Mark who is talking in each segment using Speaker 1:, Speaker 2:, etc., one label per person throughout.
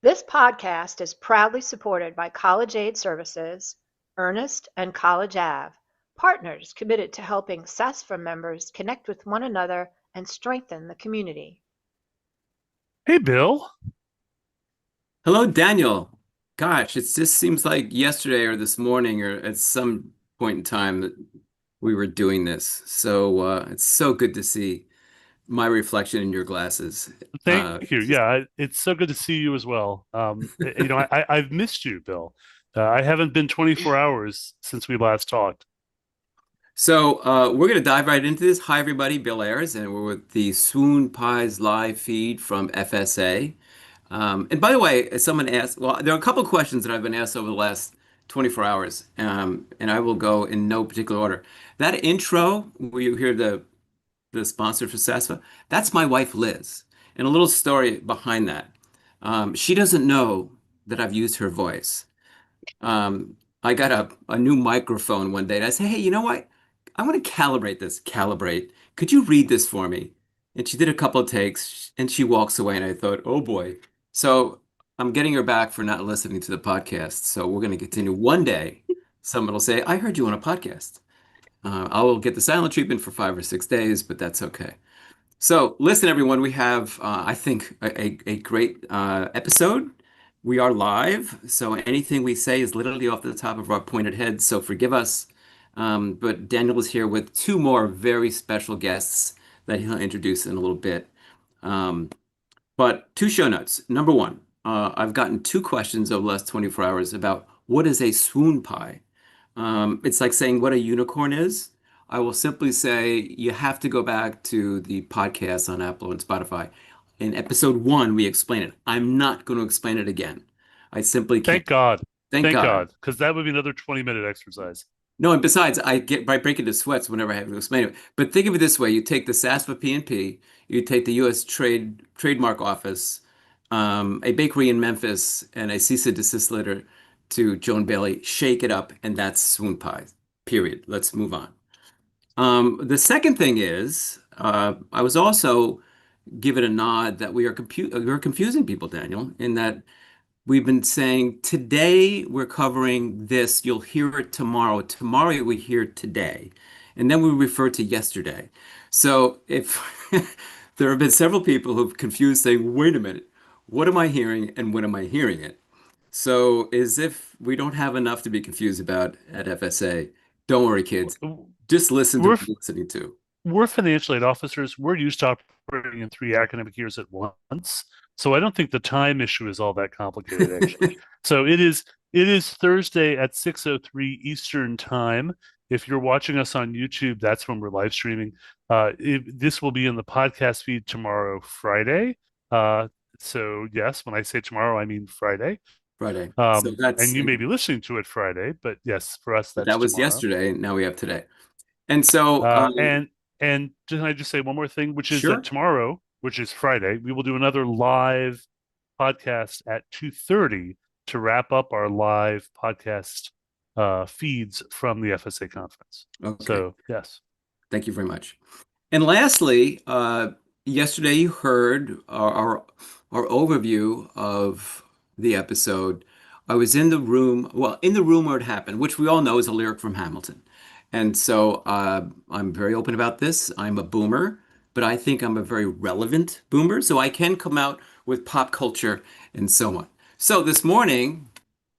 Speaker 1: This podcast is proudly supported by College Aid Services, Earnest, and College Ave, partners committed to helping SASFA members connect with one another and strengthen the community.
Speaker 2: Hey, Bill.
Speaker 3: Hello, Daniel. Gosh, it just seems like yesterday or this morning or at some point in time that we were doing this. It's so good to see my reflection in your glasses.
Speaker 2: Thank you. Yeah, it's so good to see you as well. I've missed you, Bill. I haven't been 24 hours since we last talked.
Speaker 3: We're going to dive right into this. Hi, everybody. Bill Ayers, and we're with the Swoonpies live feed from FSA. And by the way, as someone asked, well, there are a couple of questions that I've been asked over the last 24 hours, and I will go in no particular order. That intro where you hear the sponsor for SASFA, that's my wife, Liz. And a little story behind that. She doesn't know that I've used her voice. I got a new microphone one day, and I said, hey, you know what? I want to calibrate this. Calibrate. Could you read this for me? And she did a couple of takes, and she walks away, and I thought, oh boy. So I'm getting her back for not listening to the podcast. So we're going to continue. One day, someone will say, I heard you on a podcast. I will get the silent treatment for 5 or 6 days, but that's okay. So listen, everyone, we have, I think, a great episode. We are live, so anything we say is literally off the top of our pointed heads, so forgive us. But Daniel is here with two more very special guests that he'll introduce in a little bit. But two show notes. Number one, I've gotten two questions over the last 24 hours about what is a swoon pie. It's like saying what a unicorn is. I will simply say you have to go back to the podcast on Apple and Spotify. In episode one, we explain it. I'm not going to explain it again. I simply can't.
Speaker 2: Thank God.
Speaker 3: Thank
Speaker 2: Thank
Speaker 3: God.
Speaker 2: God, because that would be another 20-minute exercise.
Speaker 3: No, and besides, I break into sweats whenever I have to explain it. But think of it this way: you take the SASFA P&P, you take the U.S. Trademark Office, a bakery in Memphis, and a cease and desist letter to Joan Bailey. Shake it up, and that's swoon pie. Period. Let's move on. The second thing is, I was also given a nod that we're confusing people, Daniel, in that we've been saying today we're covering this. You'll hear it tomorrow. Tomorrow we hear today, and then we refer to yesterday. So if there have been several people who've confused, saying, "Wait a minute, what am I hearing, and when am I hearing it?" So as if we don't have enough to be confused about at FSA. Don't worry, kids. Just listen to
Speaker 2: We're
Speaker 3: what you're listening to.
Speaker 2: we're financial aid officers. We're used to operating in three academic years at once, so I don't think the time issue is all that complicated, actually. So it is Thursday at 6:03 Eastern time. If you're watching us on YouTube, that's when we're live streaming. This will be in the podcast feed tomorrow, Friday. So yes, when I say tomorrow, I mean Friday.
Speaker 3: Friday.
Speaker 2: And you may be listening to it Friday, but yes, for us, that's
Speaker 3: That was
Speaker 2: tomorrow.
Speaker 3: yesterday. Now we have today. And so,
Speaker 2: And can I just say one more thing, which is that
Speaker 3: sure.
Speaker 2: tomorrow, which is Friday, we will do another live podcast at 2:30 to wrap up our live podcast feeds from the FSA conference.
Speaker 3: Okay.
Speaker 2: So yes.
Speaker 3: Thank you very much. And lastly, yesterday you heard our overview of the episode. I was in the room, well, in the room where it happened, which we all know is a lyric from Hamilton. And so I'm very open about this. I'm a boomer, but I think I'm a very relevant boomer. So I can come out with pop culture and so on. So this morning,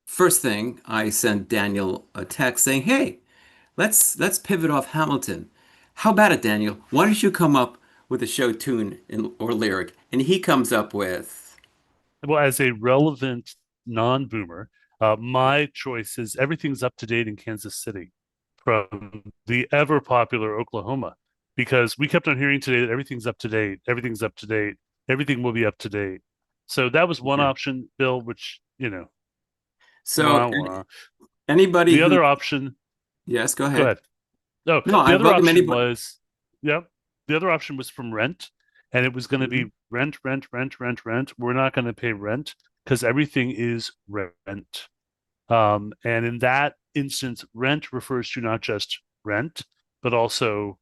Speaker 3: first thing, I sent Daniel a text saying, hey, let's pivot off Hamilton. How about it, Daniel? Why don't you come up with a show tune or lyric? And he comes up with,
Speaker 2: Well, as a relevant non-boomer, my choice is everything's up to date in Kansas City from the ever popular Oklahoma, because we kept on hearing today that everything's up to date, everything's up to date, everything will be up to date. So that was one
Speaker 3: okay.
Speaker 2: option, Bill, which,
Speaker 3: So
Speaker 2: wah, wah.
Speaker 3: anybody
Speaker 2: The
Speaker 3: who,
Speaker 2: other option,
Speaker 3: yes, go
Speaker 2: go
Speaker 3: ahead.
Speaker 2: ahead. No,
Speaker 3: No,
Speaker 2: the
Speaker 3: I
Speaker 2: other
Speaker 3: welcome
Speaker 2: option
Speaker 3: anybody.
Speaker 2: was, yeah, the other option was from rent, and it was going to be
Speaker 3: Mhm.
Speaker 2: rent, rent, rent, rent, rent. We're not going to pay rent because everything is rent. And in that instance, rent refers to not just rent, but also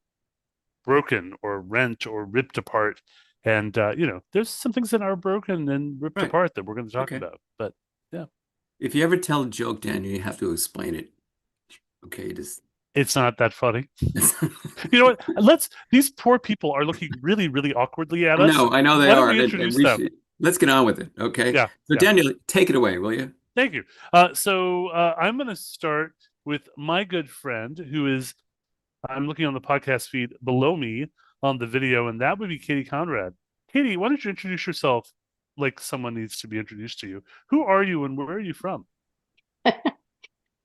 Speaker 2: broken or rent or ripped apart. And there's some things that are broken and ripped
Speaker 3: Right.
Speaker 2: apart that we're going to talk
Speaker 3: Okay.
Speaker 2: about. But yeah,
Speaker 3: If you ever tell a joke, Daniel, you have to explain it. Okay, just
Speaker 2: it's not that funny. You know what? These poor people are looking really, really awkwardly at us.
Speaker 3: I know they
Speaker 2: Why don't
Speaker 3: are,
Speaker 2: we
Speaker 3: and
Speaker 2: introduce
Speaker 3: we
Speaker 2: them?
Speaker 3: should let's get on with it. Okay.
Speaker 2: Yeah,
Speaker 3: So
Speaker 2: yeah.
Speaker 3: Daniel, take it away, will you?
Speaker 2: Thank you. So I'm going to start with my good friend I'm looking on the podcast feed below me on the video, and that would be Katie Conrad. Katie, why don't you introduce yourself like someone needs to be introduced to you? Who are you and where are you from?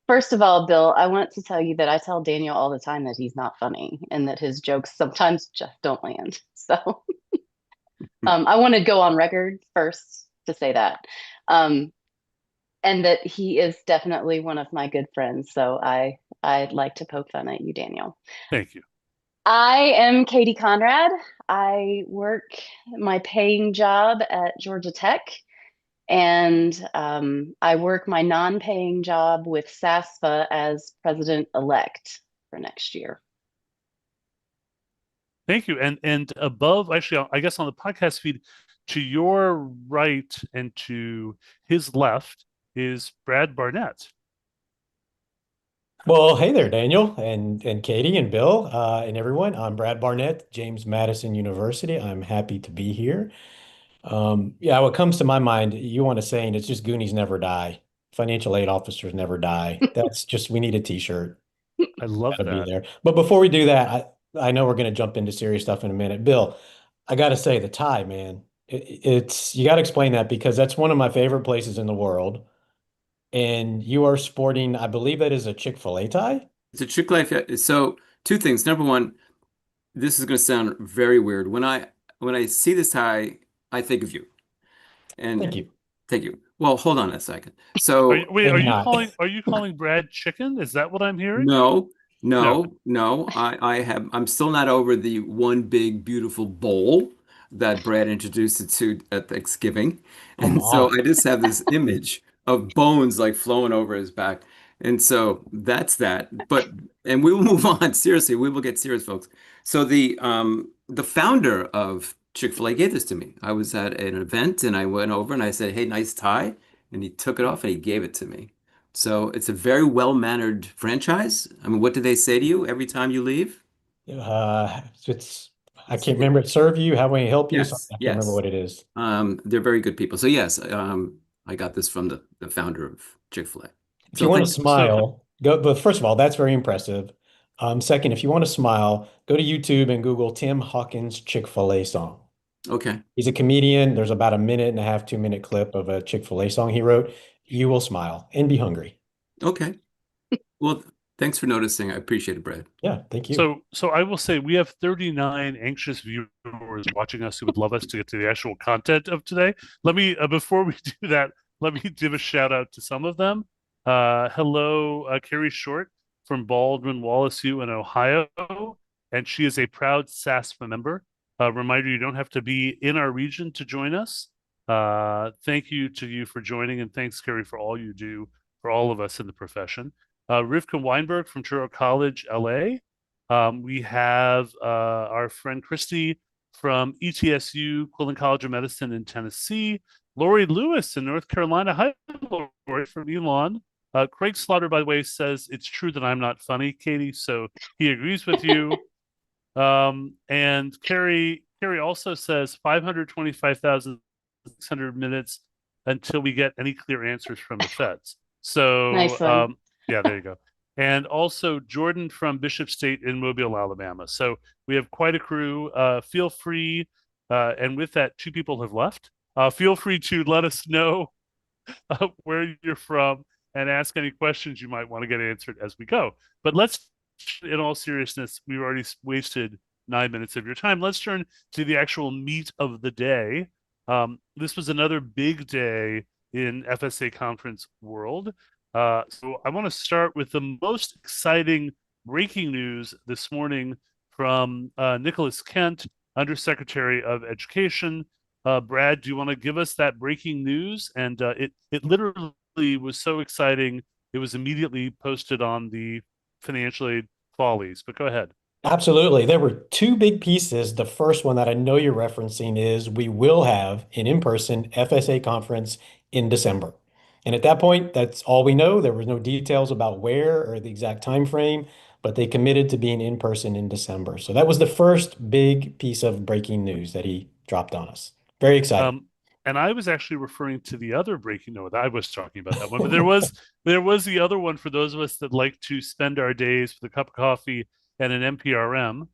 Speaker 4: First of all, Bill, I want to tell you that I tell Daniel all the time that he's not funny and that his jokes sometimes just don't land. So I want to go on record first to say that. Um, and that he is definitely one of my good friends. So I'd like to poke fun at you, Daniel.
Speaker 2: Thank you.
Speaker 4: I am Katie Conrad. I work my paying job at Georgia Tech, and I work my non-paying job with SASFA as president-elect for next year.
Speaker 2: Thank you. And above, actually, I guess on the podcast feed, to your right and to his left is Brad Barnett.
Speaker 5: Well, hey there, Daniel and Katie and Bill and everyone. I'm Brad Barnett, James Madison University. I'm happy to be here. Yeah, what comes to my mind, you want a saying, it's just Goonies never die. Financial aid officers never die. That's just, we need a t-shirt.
Speaker 2: I love
Speaker 5: Gotta be
Speaker 2: that.
Speaker 5: there. But before we do that, I know we're going to jump into serious stuff in a minute. Bill, I got to say the tie, man, it's, you got to explain that because that's one of my favorite places in the world. And you are sporting, I believe that is a Chick-fil-A tie.
Speaker 3: It's a trick life. So two things. Number one, this is going to sound very weird. When I see this tie, I think of you.
Speaker 5: Thank
Speaker 3: And
Speaker 5: you.
Speaker 3: thank you. Well, hold on a second.
Speaker 2: Are you,
Speaker 3: So
Speaker 2: wait,
Speaker 5: Maybe not.
Speaker 2: are you calling Brad chicken? Is that what I'm hearing?
Speaker 3: no,
Speaker 2: No.
Speaker 3: no. I'm still not over the one big beautiful bowl that Brad introduced it to at Thanksgiving.
Speaker 5: Come
Speaker 3: And so
Speaker 5: on.
Speaker 3: I just have this image of bones like flowing over his back. And so that's that. And we will move on. Seriously, we will get serious, folks. So the founder of Chick-fil-A gave this to me. I was at an event and I went over and I said, "Hey, nice tie." And he took it off and he gave it to me. So it's a very well-mannered franchise. I mean, what do they say to you every time you leave?
Speaker 5: It's I can't remember it serve you, how may I help you? So
Speaker 3: Yes,
Speaker 5: I can't remember
Speaker 3: yes.
Speaker 5: what it is.
Speaker 3: They're very good people. So yes, I got this from the founder of Chick-fil-A.
Speaker 5: If
Speaker 3: So
Speaker 5: you want to
Speaker 3: thank you.
Speaker 2: So
Speaker 5: smile, go, but first of all, that's very impressive. Second, if you want to smile, go to YouTube and Google Tim Hawkins Chick-fil-A song.
Speaker 3: Okay.
Speaker 5: He's a comedian. There's about a minute and a half, 2 minute clip of a Chick-fil-A song he wrote. You will smile and be hungry.
Speaker 3: Okay. Well, thanks for noticing. I appreciate it, Brad.
Speaker 5: Yeah, thank you.
Speaker 2: so I will say we have 39 anxious viewers watching us who would love us to get to the actual content of today. Let me before we do that, let me give a shout out to some of them. Hello, Carrie Short from Baldwin Wallace U in Ohio, and she is a proud SASFA member. Reminder, you don't have to be in our region to join us. Thank you to you for joining, and thanks, Carrie, for all you do for all of us in the profession. Rivka Weinberg from Truro College, LA. We have our friend Christy from ETSU, Quillen College of Medicine in Tennessee. Lori Lewis in North Carolina. Hi, Lori from Elon. Craig Slaughter, by the way, says it's true that I'm not funny, Katie, so he agrees with you. And Carrie also says 525,600 minutes until we get any clear answers from the feds.
Speaker 4: Nice
Speaker 2: So,
Speaker 4: one.
Speaker 2: yeah, there you go. And also Jordan from Bishop State in Mobile, Alabama. So we have quite a crew. Feel free, and with that, 2 people have left. Feel free to let us know where you're from and ask any questions you might want to get answered as we go. But let's, in all seriousness, we've already wasted 9 minutes of your time. Let's turn to the actual meat of the day. This was another big day in FSA conference world. So I want to start with the most exciting breaking news this morning from Nicholas Kent, Undersecretary of Education. Brad, do you want to give us that breaking news? And it literally was so exciting, it was immediately posted on the financial aid follies. But go ahead.
Speaker 5: Absolutely. There were two big pieces. The first one that I know you're referencing is we will have an in-person FSA conference in December. And at that point, that's all we know. There was no details about where or the exact time frame, but they committed to being in person in December. So that was the first big piece of breaking news that he dropped on us. Very exciting.
Speaker 2: Um, and I was actually referring to the other breaking note. I was talking about that one, but there was the other one for those of us that like to spend our days with a cup of coffee and an NPRM.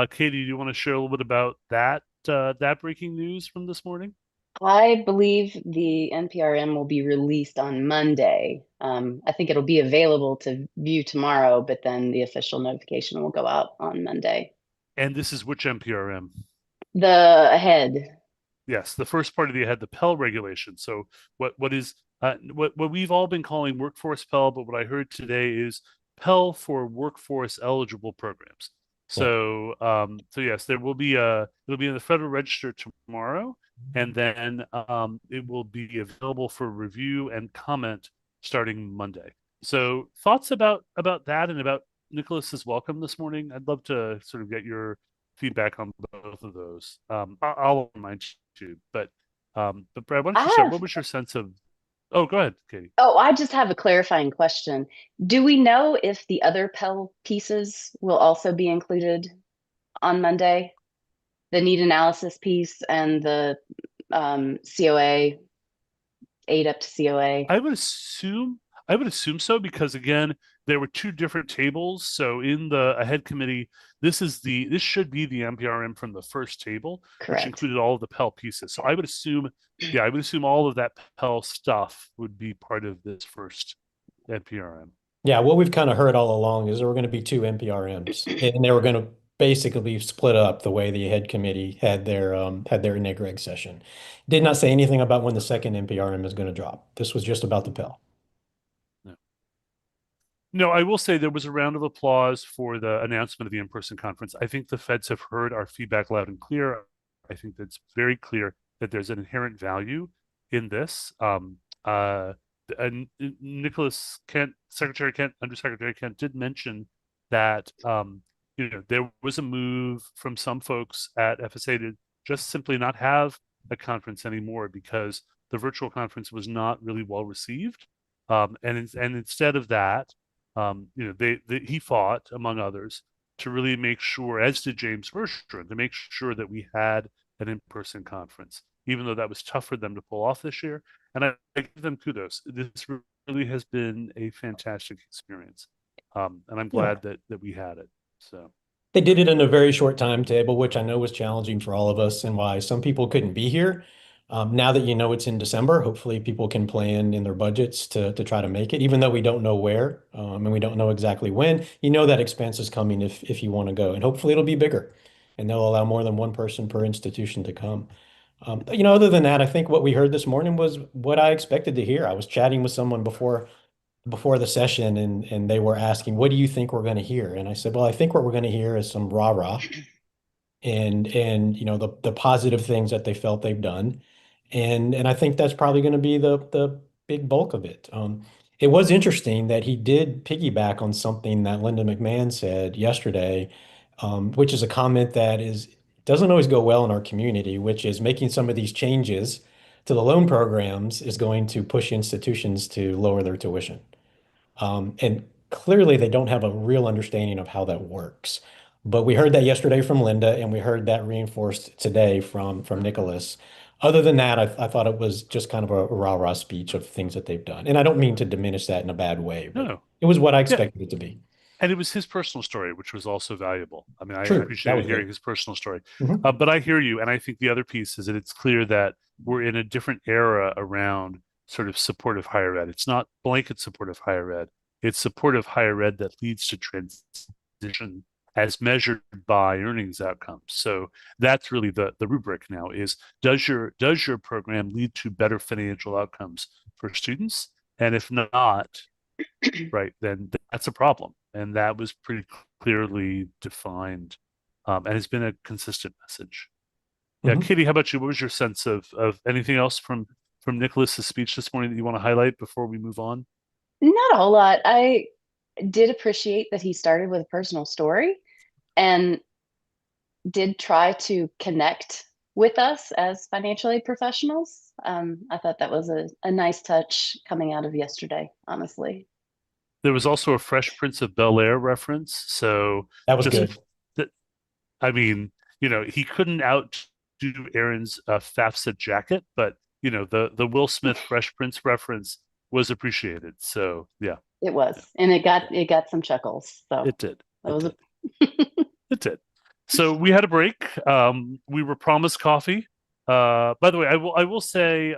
Speaker 2: Katie, do you want to share a little bit about that breaking news from this morning?
Speaker 4: I believe the NPRM will be released on Monday. I think it'll be available to view tomorrow, but then the official notification will go out on Monday.
Speaker 2: And this is which NPRM?
Speaker 4: The ahead.
Speaker 2: Yes, the first part of the had the Pell regulation. So what we've all been calling workforce Pell, but what I heard today is Pell for workforce eligible programs.
Speaker 5: Yeah.
Speaker 2: So yes, it'll be in the Federal Register tomorrow, and then it will be available for review and comment starting Monday. So thoughts about that and about Nicholas's welcome this morning? I'd love to sort of get your feedback on both of those. I'll remind you, but Brad, why don't
Speaker 4: I
Speaker 2: you start?
Speaker 4: have,
Speaker 2: What was your sense of? Oh, go ahead, Katie.
Speaker 4: oh, I just have a clarifying question. Do we know if the other Pell pieces will also be included on Monday? The need analysis piece and the COA, aid up to COA.
Speaker 2: I would assume so because again, there were two different tables. So in the ahead committee, this should be the NPRM from the first table, which
Speaker 4: Correct.
Speaker 2: included all of the Pell pieces. So I would assume all of that Pell stuff would be part of this first NPRM.
Speaker 5: Yeah, what we've kind of heard all along is there were going to be two NPRMs, and they were going to basically be split up the way the head committee had their neg reg session. Did not say anything about when the second NPRM is going to drop. This was just about the Pell.
Speaker 2: No. No, I will say there was a round of applause for the announcement of the in-person conference. I think the feds have heard our feedback loud and clear. I think that's very clear that there's an inherent value in this. And Nicholas Kent, Secretary Kent, Undersecretary Kent did mention that there was a move from some folks at FSA to just simply not have a conference anymore because the virtual conference was not really well received. And instead of that, he fought, among others, to really make sure, as did James Verstrom, to make sure that we had an in-person conference, even though that was tough for them to pull off this year. And I give them kudos. This really has been a fantastic experience, and I'm
Speaker 5: Yeah.
Speaker 2: glad that we had it. So
Speaker 5: They did it in a very short timetable, which I know was challenging for all of us and why some people couldn't be here. Now that you know it's in December, hopefully people can plan in their budgets to try to make it, even though we don't know where and we don't know exactly when. You know that expense is coming if you want to go, and hopefully it'll be bigger, and they'll allow more than one person per institution to come. Other than that, I think what we heard this morning was what I expected to hear. I was chatting with someone before the session and they were asking, what do you think we're going to hear? And I said, well, I think what we're going to hear is some rah-rah and the positive things that they felt they've done. And I think that's probably going to be the big bulk of it. It was interesting that he did piggyback on something that Linda McMahon said yesterday, which is a comment that doesn't always go well in our community, which is making some of these changes to the loan programs is going to push institutions to lower their tuition. And clearly, they don't have a real understanding of how that works. But we heard that yesterday from Linda, and we heard that reinforced today from Nicholas. Other than that, I thought it was just kind of a rah-rah speech of things that they've done. And I don't mean to diminish that in a bad way, but
Speaker 2: no,
Speaker 5: it was what I
Speaker 2: yeah,
Speaker 5: expected it to be.
Speaker 2: and it was his personal story, which was also valuable. I mean, I
Speaker 5: True. That
Speaker 2: appreciated
Speaker 5: was
Speaker 2: hearing
Speaker 5: good.
Speaker 2: his personal story.
Speaker 5: Mhm.
Speaker 2: But I hear you, and I think the other piece is that it's clear that we're in a different era around sort of supportive higher ed. It's not blanket supportive higher ed. It's supportive higher ed that leads to transition as measured by earnings outcomes. So that's really the rubric now is does your program lead to better financial outcomes for students? And if not, right, then that's a problem. And that was pretty clearly defined and has been a consistent message. Yeah,
Speaker 5: Mhm.
Speaker 2: Katie, how about you? What was your sense of anything else from Nicholas's speech this morning that you want to highlight before we move on?
Speaker 4: Not a whole lot. I did appreciate that he started with a personal story. and did try to connect with us as financial aid professionals. I thought that was a nice touch coming out of yesterday, honestly.
Speaker 2: There was also a Fresh Prince of Bel-Air reference. So
Speaker 5: That was
Speaker 2: just
Speaker 5: good.
Speaker 2: that, I mean, he couldn't outdo Aaron's FAFSA jacket, but the Will Smith Fresh Prince reference was appreciated. So yeah,
Speaker 4: It was, and it got some chuckles. So
Speaker 2: it did.
Speaker 4: that was
Speaker 2: It did. So we had a break. We were promised coffee. By the way, I will say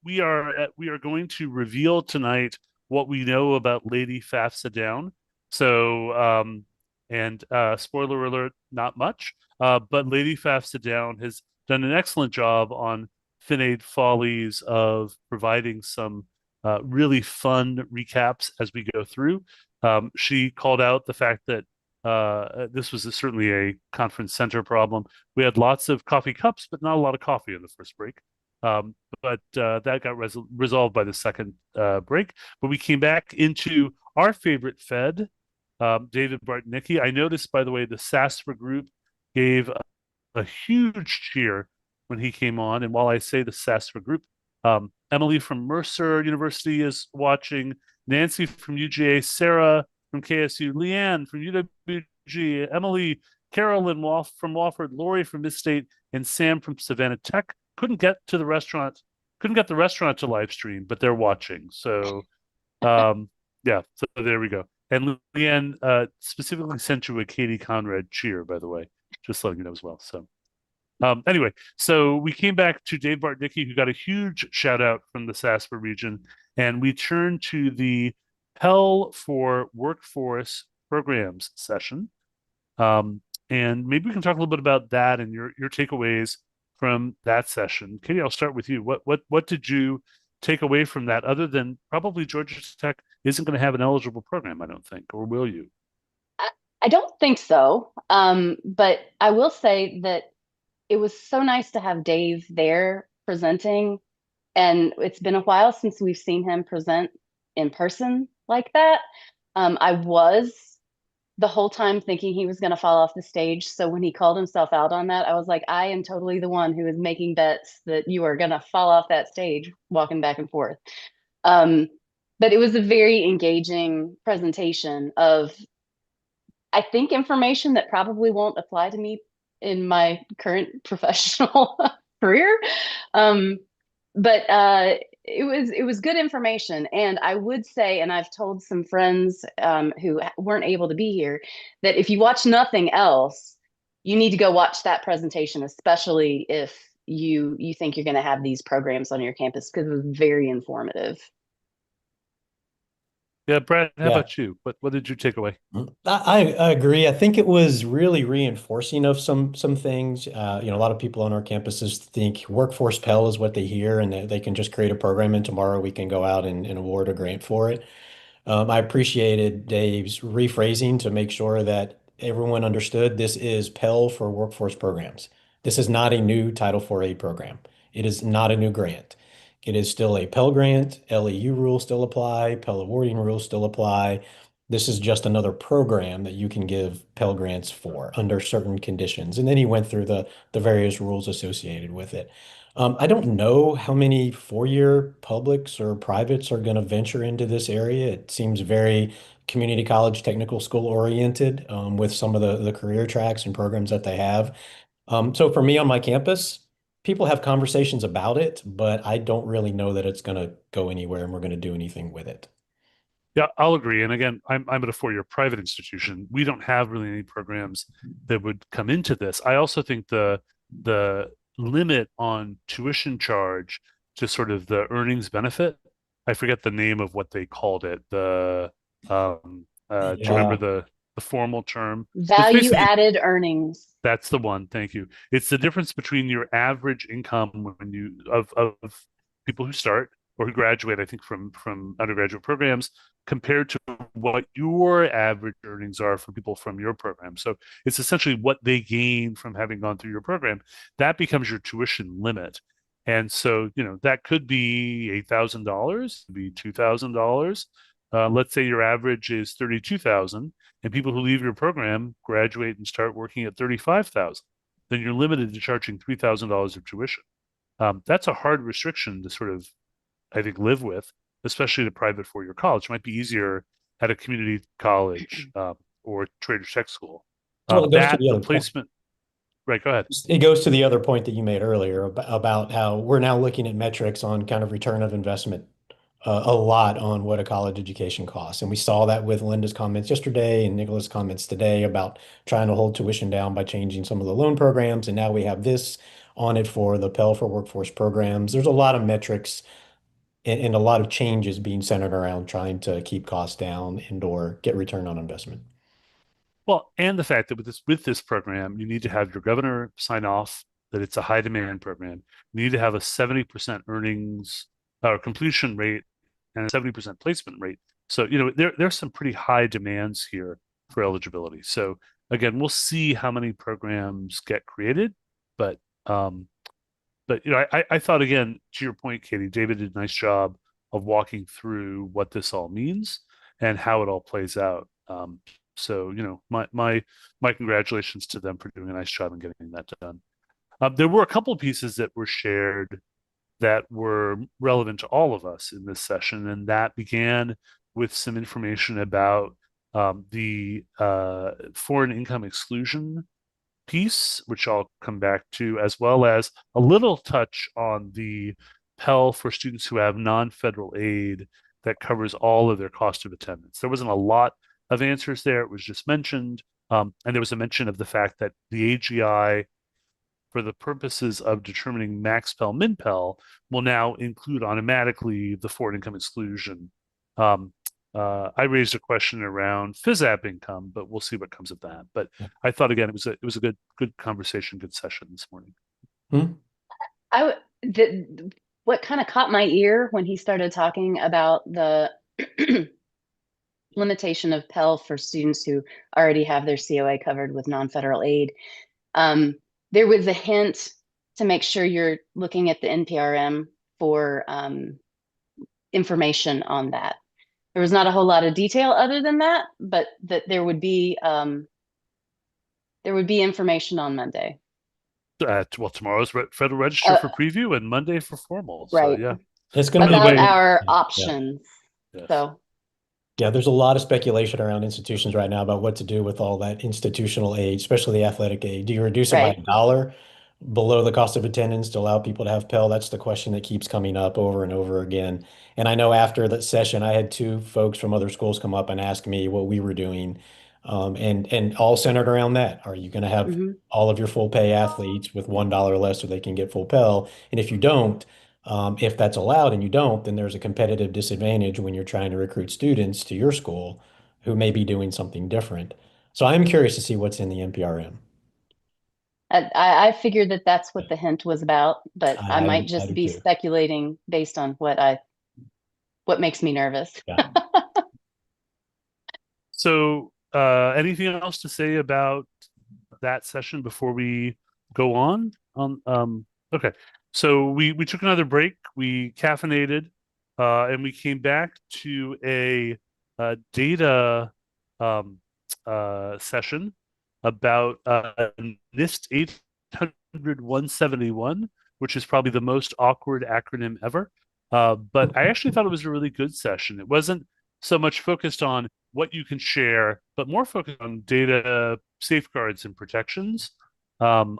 Speaker 2: we are going to reveal tonight what we know about Lady FAFSA Down. So and spoiler alert, not much. But Lady FAFSA Down has done an excellent job on Finade Follies of providing some really fun recaps as we go through. She called out the fact that this was certainly a conference center problem. We had lots of coffee cups, but not a lot of coffee in the first break. But that got resolved by the second break. But we came back into our favorite Fed, David Bartnicki. I noticed, by the way, the SASFA group gave a huge cheer when he came on. And while I say the SASFA group, Emily from Mercer University is watching, Nancy from UGA, Sarah from KSU, Leanne from UWG, Emily, Carolyn from Wofford, Lori from Midstate, and Sam from Savannah Tech. Couldn't get the restaurant to live stream, but they're watching. So yeah, so there we go. And Leanne specifically sent you a Katie Conrad cheer, by the way, just letting you know as well. So anyway, so we came back to Dave Bartnicki, who got a huge shout out from the SASPA region, and we turned to the Pell for Workforce Programs session. And maybe we can talk a little bit about that and your takeaways from that session. Katie, I'll start with you. What did you take away from that, other than probably Georgia Tech isn't going to have an eligible program, I don't think, or will you?
Speaker 4: I don't think so. But I will say that it was so nice to have Dave there presenting. And it's been a while since we've seen him present in person like that. I was the whole time thinking he was going to fall off the stage. So when he called himself out on that, I was like, I am totally the one who is making bets that you are going to fall off that stage walking back and forth. But it was a very engaging presentation of, I think, information that probably won't apply to me in my current professional career. But it was good information. And I would say, and I've told some friends who weren't able to be here, that if you watch nothing else, you need to go watch that presentation, especially if you think you're going to have these programs on your campus, because it was very informative.
Speaker 2: Yeah, Brad, how about you? What did you take away?
Speaker 5: I agree. I think it was really reinforcing of some things. A lot of people on our campuses think workforce Pell is what they hear, and they can just create a program, and tomorrow we can go out and award a grant for it. I appreciated Dave's rephrasing to make sure that everyone understood this is Pell for workforce programs. This is not a new Title 4A program. It is not a new grant. It is still a Pell grant. LEU rules still apply. Pell awarding rules still apply. This is just another program that you can give Pell grants for under certain conditions. And then he went through the various rules associated with it. I don't know how many four-year publics or privates are going to venture into this area. It seems very community college technical school oriented with some of the career tracks and programs that they have. So for me on my campus, people have conversations about it, but I don't really know that it's going to go anywhere and we're going to do anything with it.
Speaker 2: Yeah, I'll agree. And again, I'm at a four-year private institution. We don't have really any programs that would come into this. I also think the limit on tuition charge to sort of the earnings benefit, I forget the name of what they called it. Do you remember the formal term?
Speaker 4: Value added earnings.
Speaker 2: That's the one. Thank you. It's the difference between your average income when you of people who start or who graduate, I think, from undergraduate programs compared to what your average earnings are for people from your program. So it's essentially what they gain from having gone through your program. That becomes your tuition limit. And so, that could be $8,000, could be $2,000. Let's say your average is $32,000. and people who leave your program graduate and start working at 35,000, then you're limited to charging $3,000 of tuition. That's a hard restriction to sort of, I think, live with, especially at a private four-year college. It might be easier at a community college or trader tech school.
Speaker 5: Well, it goes to the
Speaker 2: The
Speaker 5: other point.
Speaker 2: placement, right? Go ahead.
Speaker 5: It goes to the other point that you made earlier about how we're now looking at metrics on kind of return of investment a lot on what a college education costs. And we saw that with Linda's comments yesterday and Nicola's comments today about trying to hold tuition down by changing some of the loan programs. And now we have this on it for the Pell for Workforce programs. There's a lot of metrics and a lot of changes being centered around trying to keep costs down and or get return on investment.
Speaker 2: Well, and the fact that with this program, you need to have your governor sign off that it's a high demand program. You need to have a 70% earnings or completion rate and a 70% placement rate. So, there's some pretty high demands here for eligibility. So again, we'll see how many programs get created, but I thought, again, to your point, Katie, David did a nice job of walking through what this all means and how it all plays out. So, my congratulations to them for doing a nice job in getting that done. There were a couple of pieces that were shared that were relevant to all of us in this session, and that began with some information about the foreign income exclusion piece, which I'll come back to, as well as a little touch on the Pell for students who have non-federal aid that covers all of their cost of attendance. There wasn't a lot of answers there. It was just mentioned. And there was a mention of the fact that the AGI, for the purposes of determining max Pell, min Pell, will now include automatically the foreign income exclusion. I raised a question around FISAP income, but we'll see what comes of that. But I thought, again, it was a good conversation, good session this morning.
Speaker 4: What kind of caught my ear when he started talking about the limitation of Pell for students who already have their COA covered with non-federal aid. There was a hint to make sure you're looking at the NPRM for information on that. There was not a whole lot of detail other than that, but that there would be information on Monday.
Speaker 2: Well, tomorrow's Federal Register for preview and Monday for formal.
Speaker 4: Right.
Speaker 2: So, yeah.
Speaker 5: It's going to
Speaker 4: about
Speaker 5: be
Speaker 4: our options.
Speaker 2: Yes.
Speaker 4: So.
Speaker 5: Yeah, there's a lot of speculation around institutions right now about what to do with all that institutional aid, especially the athletic aid. Do you reduce it by $1 below the cost of attendance to allow people to have Pell? That's the question that keeps coming up over and over again. And I know after that session, I had two folks from other schools come up and ask me what we were doing, and all centered around that. Are you going to have all of your full pay athletes with $1 less so they can get full Pell? And if you don't, if that's allowed and you don't, then there's a competitive disadvantage when you're trying to recruit students to your school who may be doing something different. So I'm curious to see what's in the NPRM.
Speaker 4: I figured that that's what the hint was about, but I might
Speaker 5: I
Speaker 4: just
Speaker 5: do
Speaker 4: be
Speaker 5: too.
Speaker 4: speculating based on what makes me nervous.
Speaker 5: Yeah.
Speaker 2: So, anything else to say about that session before we go on? Okay. So we took another break. We caffeinated, and we came back to a data session about NIST 800-171, which is probably the most awkward acronym ever. But I actually thought it was a really good session. It wasn't so much focused on what you can share, but more focused on data safeguards and protections. I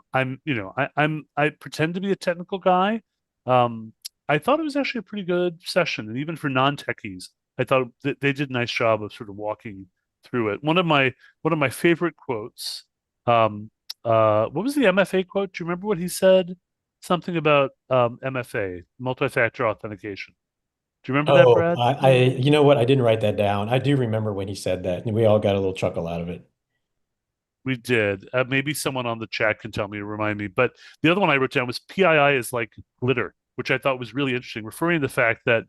Speaker 2: pretend to be a technical guy. I thought it was actually a pretty good session, and even for non-techies, I thought that they did a nice job of sort of walking through it. One of my favorite quotes. What was the MFA quote? Do you remember what he said? Something about MFA, multi-factor authentication. Do you remember that, Brad?
Speaker 5: You know what? I didn't write that down. I do remember when he said that, and we all got a little chuckle out of it.
Speaker 2: We did. Maybe someone on the chat can tell me or remind me. But the other one I wrote down was PII is like glitter, which I thought was really interesting, referring to the fact that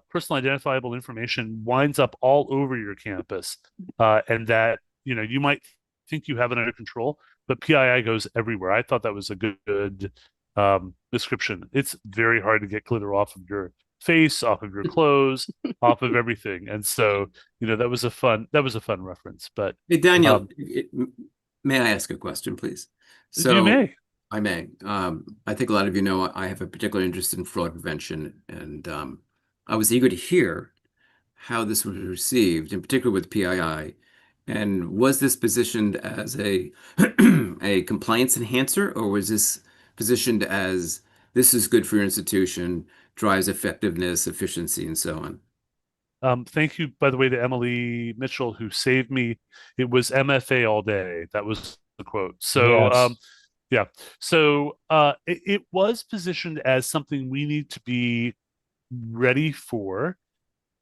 Speaker 2: personal identifiable information winds up all over your campus, and that you might think you have it under control, but PII goes everywhere. I thought that was a good description. It's very hard to get glitter off of your face, off of your clothes, off of everything. And so, that was a fun reference. But
Speaker 3: Hey, Daniel, may I ask a question, please?
Speaker 2: You may.
Speaker 3: I may. I think a lot of you know I have a particular interest in fraud prevention, and I was eager to hear how this was received, in particular with PII. And was this positioned as a a compliance enhancer, or was this positioned as this is good for your institution, drives effectiveness, efficiency, and so on?
Speaker 2: Thank you, by the way, to Emily Mitchell, who saved me. It was MFA all day. That was the quote. So,
Speaker 5: Yes.
Speaker 2: yeah. So it was positioned as something we need to be ready for.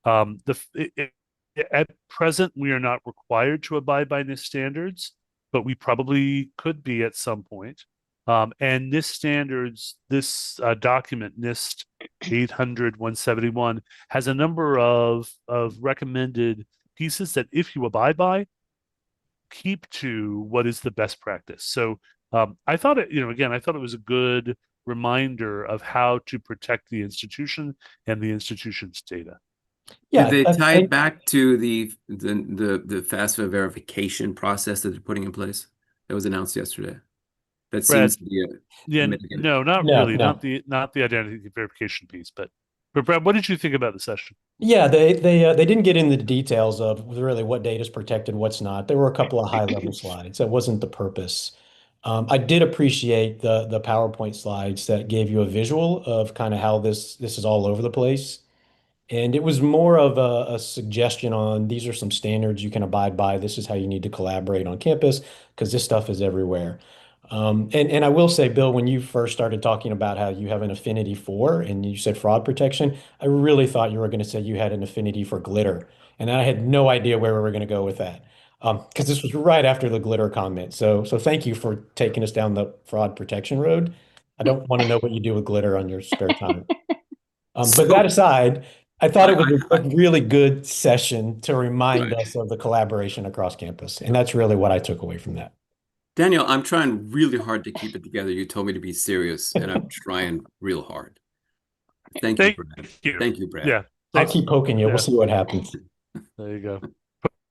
Speaker 2: At present, we are not required to abide by NIST standards, but we probably could be at some point. And NIST standards, this document, NIST 800-171, has a number of recommended pieces that if you abide by, keep to what is the best practice. So I thought I thought it was a good reminder of how to protect the institution and the institution's data.
Speaker 3: Did they tie it back to the FAFSA verification process that they're putting in place that was announced yesterday? That
Speaker 2: Brad,
Speaker 3: seems to be
Speaker 2: no, not really, not the identity verification piece, but Brad, what did you think about the session?
Speaker 5: Yeah, they didn't get into the details of really what data is protected, what's not. There were a couple of high-level slides. That wasn't the purpose. I did appreciate the PowerPoint slides that gave you a visual of kind of how this is all over the place. And it was more of a suggestion on these are some standards you can abide by. This is how you need to collaborate on campus because this stuff is everywhere. And I will say, Bill, when you first started talking about how you have an affinity for, and you said fraud protection, I really thought you were going to say you had an affinity for glitter. And I had no idea where we were going to go with that. Because this was right after the glitter comment. So thank you for taking us down the fraud protection road. I don't want to know what you do with glitter on your spare time. But that aside, I thought it was a really good session to remind us of the collaboration across campus. And that's really what I took away from that.
Speaker 3: Daniel, I'm trying really hard to keep it together. You told me to be serious, and I'm trying real hard. Thank you, Brad. Thank you, Brad.
Speaker 2: Yeah.
Speaker 5: I'll keep poking you. Yeah. We'll see what happens.
Speaker 2: There you go.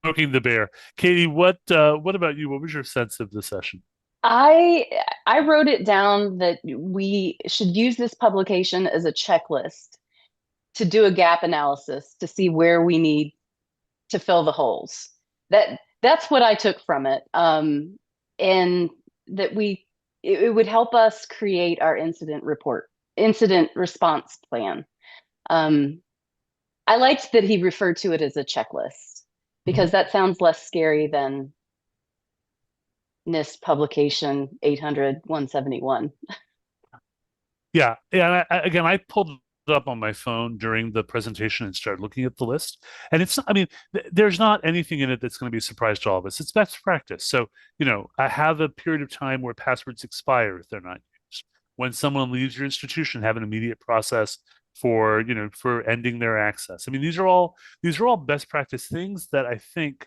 Speaker 2: Poking the bear. Katie, what about you? What was your sense of the session?
Speaker 4: I wrote it down that we should use this publication as a checklist to do a gap analysis to see where we need to fill the holes. That's what I took from it. And that it would help us create our incident response plan. I liked that he referred to it as a checklist because that sounds less scary than NIST publication 800-171.
Speaker 2: Yeah. And I pulled it up on my phone during the presentation and started looking at the list. And it's not, there's not anything in it that's going to be a surprise to all of us. It's best practice. So, I have a period of time where passwords expire if they're not used. When someone leaves your institution, have an immediate process for ending their access. These are all best practice things that I think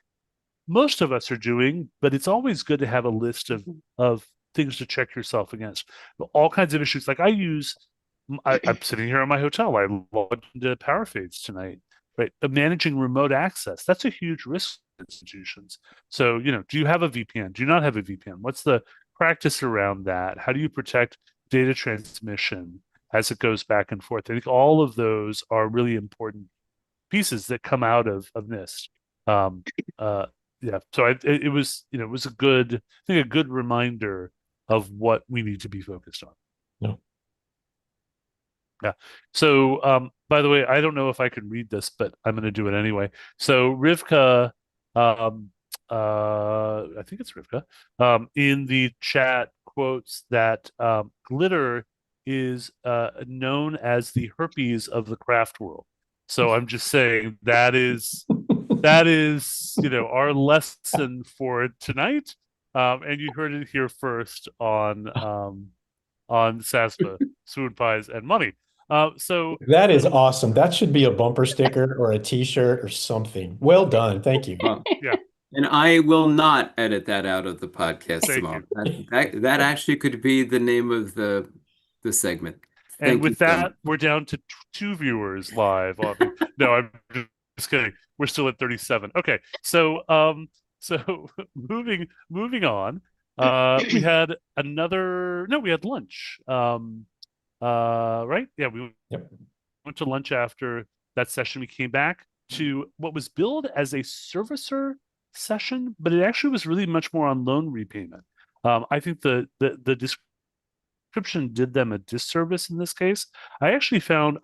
Speaker 2: most of us are doing, but it's always good to have a list of things to check yourself against. All kinds of issues. Like I'm sitting here in my hotel. I logged into power fades tonight, right? Managing remote access, that's a huge risk for institutions. So, do you have a VPN? Do you not have a VPN? What's the practice around that? How do you protect data transmission as it goes back and forth? I think all of those are really important pieces that come out of NIST. Yeah. So it was a good reminder of what we need to be focused on.
Speaker 5: No.
Speaker 2: Yeah. So, by the way, I don't know if I can read this, but I'm going to do it anyway. So Rivka, I think it's Rivka, in the chat quotes that glitter is known as the herpes of the craft world. So I'm just saying that is our lesson for tonight. And you heard it here first on SASPA, Swoonpies, and Money. So
Speaker 5: that is awesome. That should be a bumper sticker or a T-shirt or something. Well done. Thank you.
Speaker 2: Yeah.
Speaker 3: And I will not edit that out of the podcast tomorrow. That actually could be the name of the segment.
Speaker 2: And
Speaker 3: Thank you
Speaker 2: with
Speaker 3: so much.
Speaker 2: that, we're down to two viewers live on the. No, I'm just kidding. We're still at 37. Okay, so moving on. We had another. No, we had lunch. Right? Yeah, we
Speaker 5: Yep.
Speaker 2: went to lunch after that session. We came back to what was billed as a servicer session, but it actually was really much more on loan repayment. I think the description did them a disservice in this case. I actually found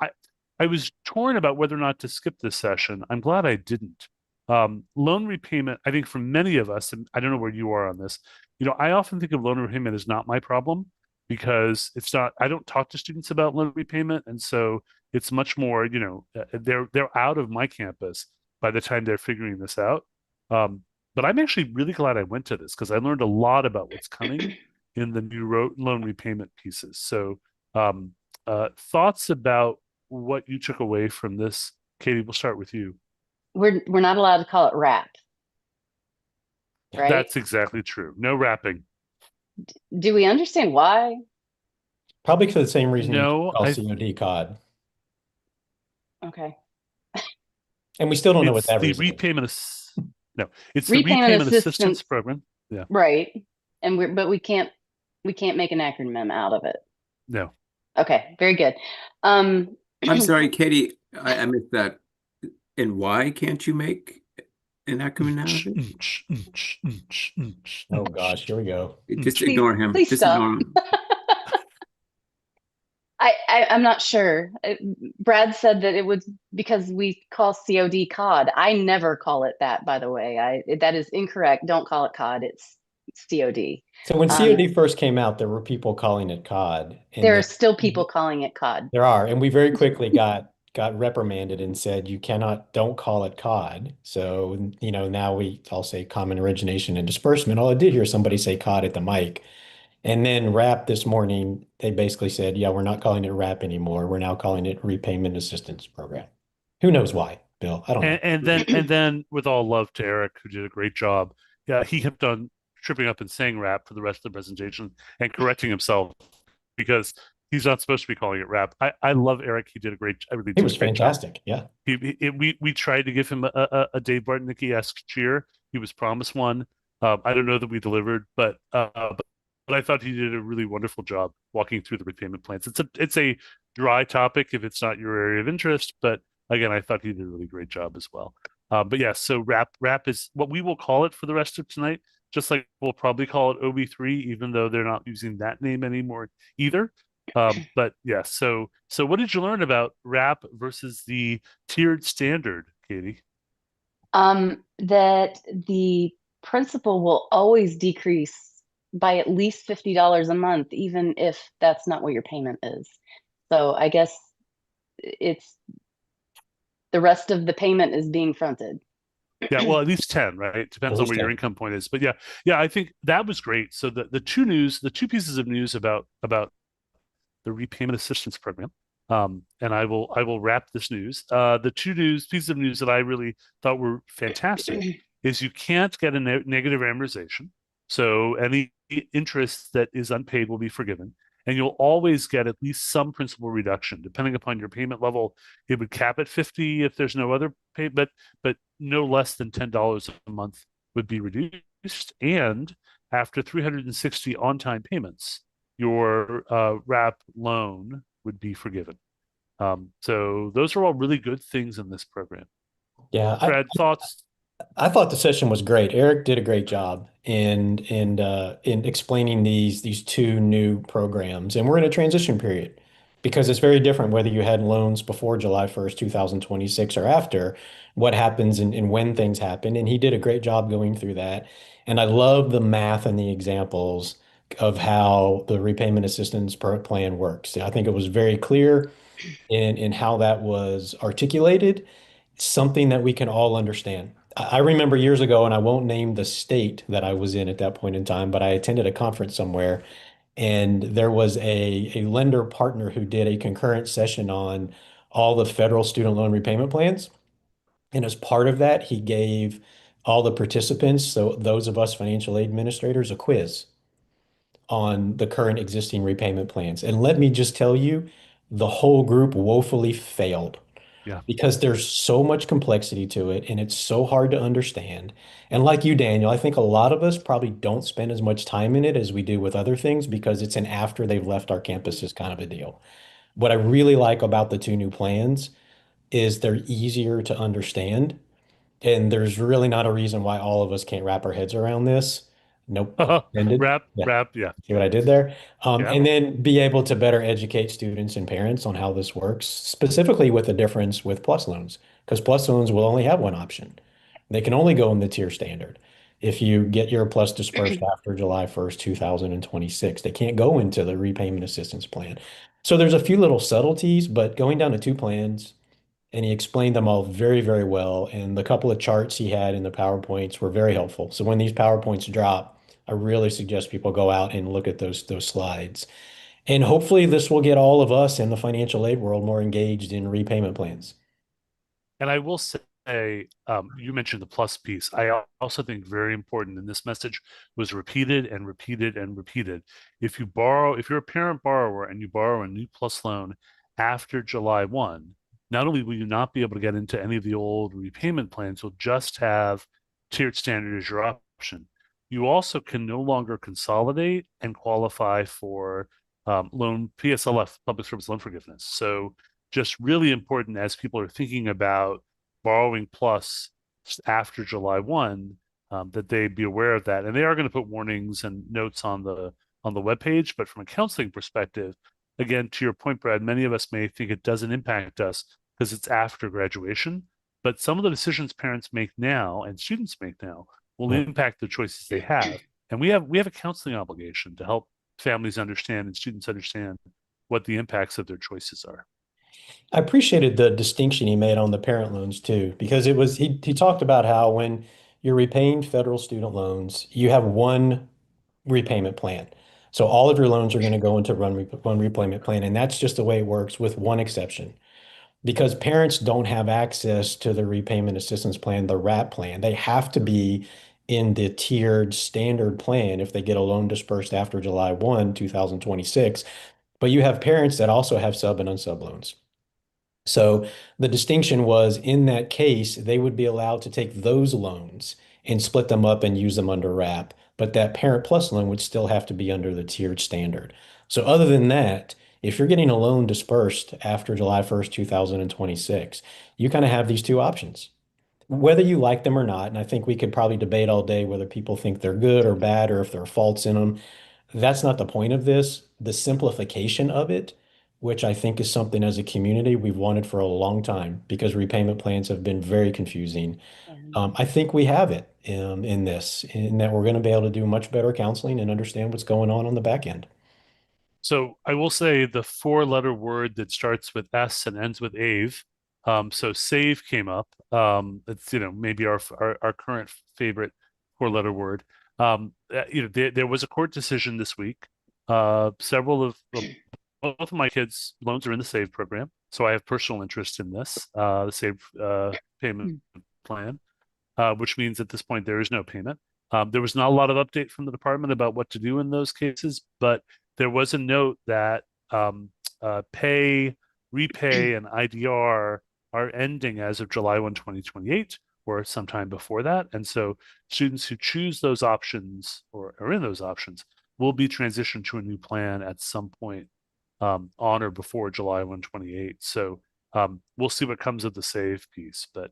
Speaker 2: I was torn about whether or not to skip this session. I'm glad I didn't. Loan repayment, I think for many of us, and I don't know where you are on this, I often think of loan repayment as not my problem because it's not, I don't talk to students about loan repayment. And so it's much more, they're out of my campus by the time they're figuring this out. But I'm actually really glad I went to this because I learned a lot about what's coming in the new loan repayment pieces. So, thoughts about what you took away from this, Katie? We'll start with you.
Speaker 4: We're not allowed to call it rap, right?
Speaker 2: That's exactly true. No rapping.
Speaker 4: Do we understand why?
Speaker 5: Probably for the same reason you
Speaker 2: No,
Speaker 5: call COD COD.
Speaker 4: Okay.
Speaker 5: And we still don't know what
Speaker 2: it's
Speaker 5: that
Speaker 2: the
Speaker 5: reason is.
Speaker 2: it's the repayment assistance program. Yeah.
Speaker 4: Right. And but we can't make an acronym out of it.
Speaker 2: No.
Speaker 4: Okay, very good.
Speaker 3: I'm sorry, Katie, I missed that. And why can't you make an acronym out of it?
Speaker 5: Oh gosh, here we go.
Speaker 3: Just
Speaker 4: Please-
Speaker 3: ignore him.
Speaker 4: please
Speaker 3: Just
Speaker 4: stop.
Speaker 3: ignore him.
Speaker 4: I'm not sure. Brad said that it was because we call COD COD. I never call it that, by the way. That is incorrect. Don't call it COD. It's COD.
Speaker 5: So when COD first came out, there were people calling it COD. And
Speaker 4: There
Speaker 5: then
Speaker 4: are still people calling it COD.
Speaker 5: there are, and we very quickly got reprimanded and said don't call it COD. So, now I'll say common origination and disbursement. I did hear somebody say COD at the mic. And then RAP this morning, they basically said, yeah, we're not calling it RAP anymore. We're now calling it Repayment Assistance Program. Who knows why, Bill? I don't know.
Speaker 2: And then with all love to Eric, who did a great job. Yeah, he kept on tripping up and saying rap for the rest of the presentation and correcting himself because he's not supposed to be calling it rap. I love Eric. He did a great. I really did.
Speaker 5: It was fantastic. Yeah.
Speaker 2: We tried to give him a Dave Bartnicki-esque cheer. He was promised one. I don't know that we delivered, but I thought he did a really wonderful job walking through the repayment plans. It's a dry topic if it's not your area of interest, but again, I thought he did a really great job as well. But yeah, so rap is what we will call it for the rest of tonight. Just like we'll probably call it OB3, even though they're not using that name anymore either. But yeah, so what did you learn about RAP versus the tiered standard, Katie?
Speaker 4: That the principal will always decrease by at least $50 a month, even if that's not what your payment is. So I guess it's the rest of the payment is being fronted.
Speaker 2: Yeah, well, at least 10, right? Depends on where your income point is. But yeah, I think that was great. So the two pieces of news about the repayment assistance program, and I will wrap this news. The two pieces of news that I really thought were fantastic is you can't get a negative amortization. So any interest that is unpaid will be forgiven. And you'll always get at least some principal reduction. Depending upon your payment level, it would cap at 50 if there's no other pay, but no less than $10 a month would be reduced. And after 360 on-time payments, your RAP loan would be forgiven. So those are all really good things in this program.
Speaker 5: Yeah.
Speaker 2: Brad, thoughts?
Speaker 5: I thought the session was great. Eric did a great job in explaining these two new programs. And we're in a transition period because it's very different whether you had loans before July 1st, 2026 or after, what happens and when things happen. And he did a great job going through that. And I love the math and the examples of how the repayment assistance plan works. I think it was very clear in how that was articulated, something that we can all understand. I remember years ago, and I won't name the state that I was in at that point in time, but I attended a conference somewhere, and there was a lender partner who did a concurrent session on all the federal student loan repayment plans. And as part of that, he gave all the participants, so those of us financial aid administrators, a quiz on the current existing repayment plans. And let me just tell you, the whole group woefully failed
Speaker 2: Yeah.
Speaker 5: because there's so much complexity to it and it's so hard to understand. And like you, Daniel, I think a lot of us probably don't spend as much time in it as we do with other things because it's an after they've left our campuses kind of a deal. What I really like about the two new plans is they're easier to understand. And there's really not a reason why all of us can't wrap our heads around this. Nope, pun intended. Yeah.
Speaker 2: Yeah.
Speaker 5: See what I did there?
Speaker 2: Yeah.
Speaker 5: And then be able to better educate students and parents on how this works, specifically with the difference with plus loans, because plus loans will only have one option. They can only go in the tier standard. If you get your plus dispersed after July 1st, 2026, they can't go into the repayment assistance plan. So there's a few little subtleties, but going down to two plans, and he explained them all very, very well. And the couple of charts he had in the PowerPoints were very helpful. So when these PowerPoints drop, I really suggest people go out and look at those slides. And hopefully this will get all of us in the financial aid world more engaged in repayment plans.
Speaker 2: And I will say, you mentioned the plus piece. I also think very important, and this message was repeated and repeated and repeated. If you're a parent borrower and you borrow a new plus loan after July 1, not only will you not be able to get into any of the old repayment plans, you'll just have tiered standard as your option. You also can no longer consolidate and qualify for loan PSLF, public service loan forgiveness. So just really important as people are thinking about borrowing plus after July 1, that they be aware of that. And they are going to put warnings and notes on the webpage. But from a counseling perspective, again, to your point, Brad, many of us may think it doesn't impact us because it's after graduation. But some of the decisions parents make now and students make now will impact the choices they have. And we have a counseling obligation to help families understand and students understand what the impacts of their choices are.
Speaker 5: I appreciated the distinction he made on the parent loans too, because it was he talked about how when you're repaying federal student loans, you have one repayment plan. So all of your loans are going to go into one repayment plan, and that's just the way it works, with one exception. Because parents don't have access to the repayment assistance plan, the RAP plan. They have to be in the tiered standard plan if they get a loan dispersed after July 1, 2026. But you have parents that also have sub and unsub loans. So the distinction was, in that case, they would be allowed to take those loans and split them up and use them under RAP, but that Parent Plus loan would still have to be under the tiered standard. So other than that, if you're getting a loan dispersed after July 1st, 2026, you kind of have these two options. Whether you like them or not, and I think we could probably debate all day whether people think they're good or bad or if there are faults in them. That's not the point of this. The simplification of it, which I think is something as a community we've wanted for a long time because repayment plans have been very confusing. I think we have it in this, in that we're going to be able to do much better counseling and understand what's going on the back end.
Speaker 2: So I will say the four-letter word that starts with S and ends with Ave. So save came up. It's maybe our current favorite four-letter word. There was a court decision this week. Both of my kids' loans are in the SAVE program, so I have personal interest in this, the SAVE payment plan, which means at this point there is no payment. There was not a lot of update from the department about what to do in those cases, but there was a note that pay, repay, and IDR are ending as of July 1, 2028, or sometime before that. And so students who choose those options or are in those options will be transitioned to a new plan at some point on or before July 1, 2028. So we'll see what comes of the SAVE piece. But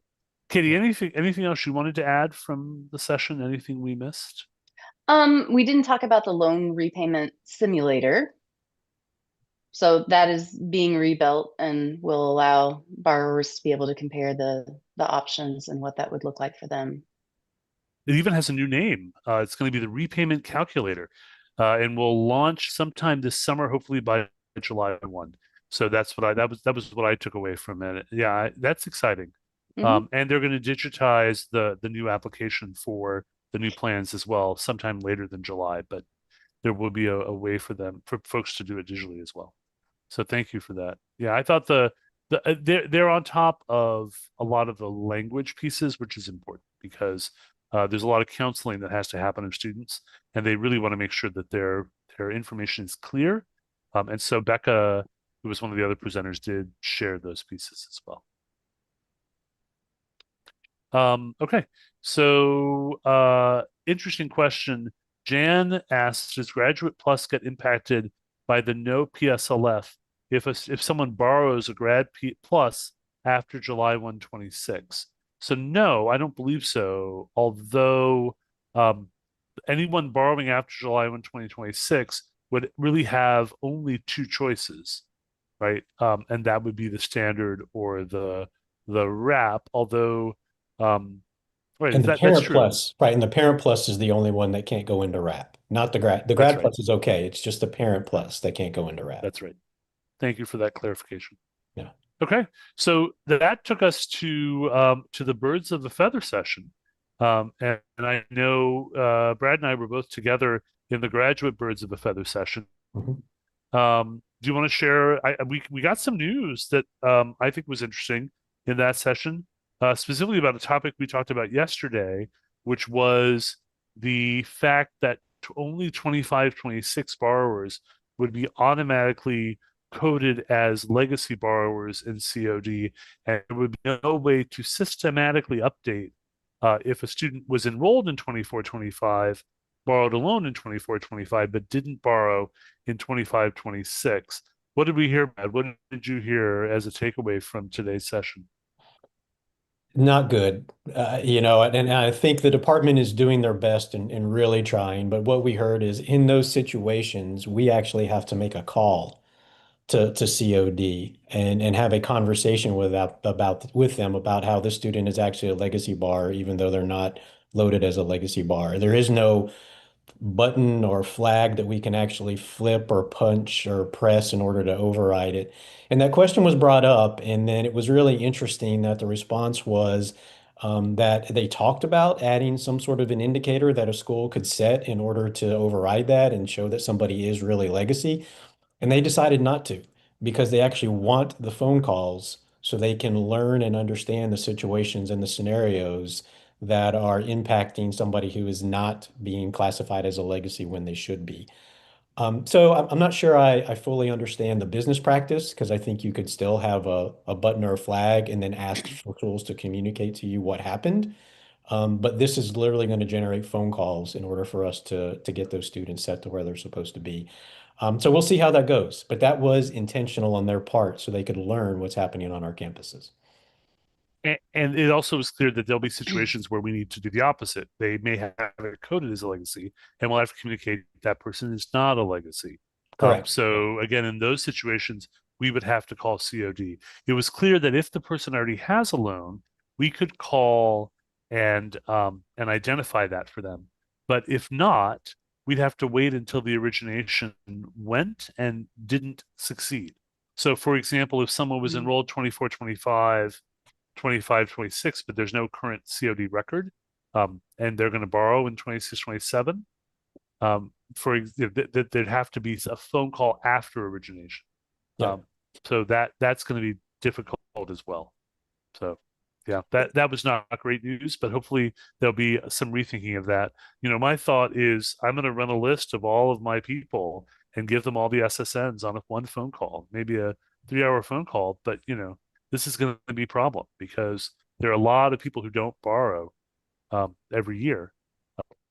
Speaker 2: Katie, anything else you wanted to add from the session? Anything we missed?
Speaker 4: We didn't talk about the loan repayment simulator. So that is being rebuilt and will allow borrowers to be able to compare the options and what that would look like for them.
Speaker 2: It even has a new name. It's going to be the repayment calculator, and will launch sometime this summer, hopefully by July 1. So that was what I took away from it. Yeah, that's exciting. And they're going to digitize the new application for the new plans as well, sometime later than July. But there will be a way for folks to do it digitally as well. So thank you for that. Yeah, I thought they're on top of a lot of the language pieces, which is important because there's a lot of counseling that has to happen of students, and they really want to make sure that their information is clear. And so Becca who was one of the other presenters, did share those pieces as well. Okay, so interesting question. Jan asks, does Graduate Plus get impacted by the no PSLF if someone borrows a Grad Plus after July 126? So no, I don't believe so. Although anyone borrowing after July 1, 2026 would really have only two choices, right? And that would be the standard or the wrap. Although, right,
Speaker 5: And the
Speaker 2: that's
Speaker 5: Parent
Speaker 2: true.
Speaker 5: Plus, right? And the Parent Plus is the only one that can't go into wrap, not the grad. The
Speaker 2: That's
Speaker 5: Grad
Speaker 2: right.
Speaker 5: Plus is okay. It's just the Parent Plus that can't go into wrap.
Speaker 2: That's right. Thank you for that clarification.
Speaker 5: Yeah.
Speaker 2: Okay, so that took us to the birds of a feather session, and I know Brad and I were both together in the graduate birds of a feather session.
Speaker 5: Mhm.
Speaker 2: Do you want to share? We got some news that I think was interesting in that session, specifically about a topic we talked about yesterday, which was the fact that only 25, 26 borrowers would be automatically coded as legacy borrowers in COD, and there would be no way to systematically update if a student was enrolled in 24-25, borrowed a loan in 24-25, but didn't borrow in 25-26. What did we hear, Matt? What did you hear as a takeaway from today's session?
Speaker 5: Not good. And I think the department is doing their best and really trying. But what we heard is in those situations, we actually have to make a call to COD and have a conversation with them about how this student is actually a legacy bar, even though they're not loaded as a legacy bar. There is no button or flag that we can actually flip or punch or press in order to override it. And that question was brought up, and then it was really interesting that the response was that they talked about adding some sort of an indicator that a school could set in order to override that and show that somebody is really legacy. And they decided not to because they actually want the phone calls so they can learn and understand the situations and the scenarios that are impacting somebody who is not being classified as a legacy when they should be. So I'm not sure I fully understand the business practice because I think you could still have a button or a flag and then ask for tools to communicate to you what happened. But this is literally going to generate phone calls in order for us to get those students set to where they're supposed to be. So we'll see how that goes. But that was intentional on their part so they could learn what's happening on our campuses.
Speaker 2: And it also is clear that there'll be situations where we need to do the opposite. They may have it coded as a legacy, and we'll have to communicate that person is not a legacy.
Speaker 5: Correct.
Speaker 2: So again, in those situations, we would have to call COD. It was clear that if the person already has a loan, we could call and identify that for them. But if not, we'd have to wait until the origination went and didn't succeed. So, for example, if someone was enrolled 24-25, 25-26, but there's no current COD record, and they're going to borrow in 26-27, there'd have to be a phone call after origination.
Speaker 5: Yeah.
Speaker 2: So that's going to be difficult as well. So yeah, that was not great news, but hopefully there'll be some rethinking of that. My thought is I'm going to run a list of all of my people and give them all the SSNs on one phone call, maybe a 3-hour phone call, but this is going to be a problem because there are a lot of people who don't borrow every year.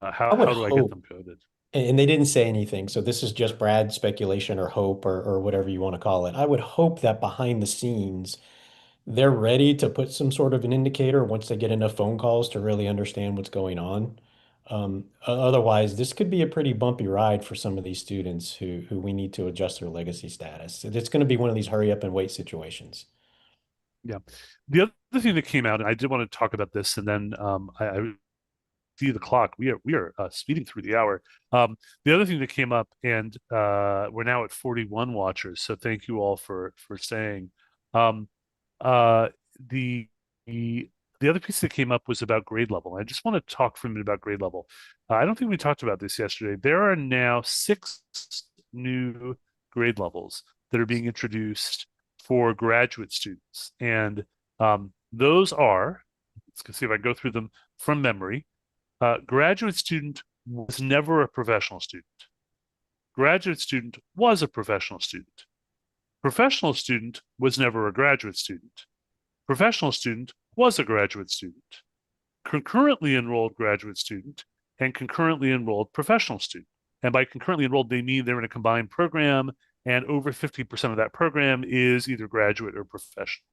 Speaker 5: I would
Speaker 2: How do I get
Speaker 5: hope,
Speaker 2: them coded?
Speaker 5: and they didn't say anything, so this is just Brad's speculation or hope or whatever you want to call it. I would hope that behind the scenes, they're ready to put some sort of an indicator once they get enough phone calls to really understand what's going on. Otherwise, this could be a pretty bumpy ride for some of these students who we need to adjust their legacy status. It's going to be one of these hurry up and wait situations.
Speaker 2: Yeah. The other thing that came out, and I did want to talk about this, and then I see the clock. We are speeding through the hour. The other thing that came up, and we're now at 41 watchers, so thank you all for staying. Um, uh, the the other piece that came up was about grade level. I just want to talk for a minute about grade level. I don't think we talked about this yesterday. There are now 6 new grade levels that are being introduced for graduate students, and those are, let's see if I go through them from memory. Graduate student was never a professional student. Graduate student was a professional student. Professional student was never a graduate student. Professional student was a graduate student. Concurrently enrolled graduate student and concurrently enrolled professional student. And by concurrently enrolled, they mean they're in a combined program, and over 50% of that program is either graduate or professional.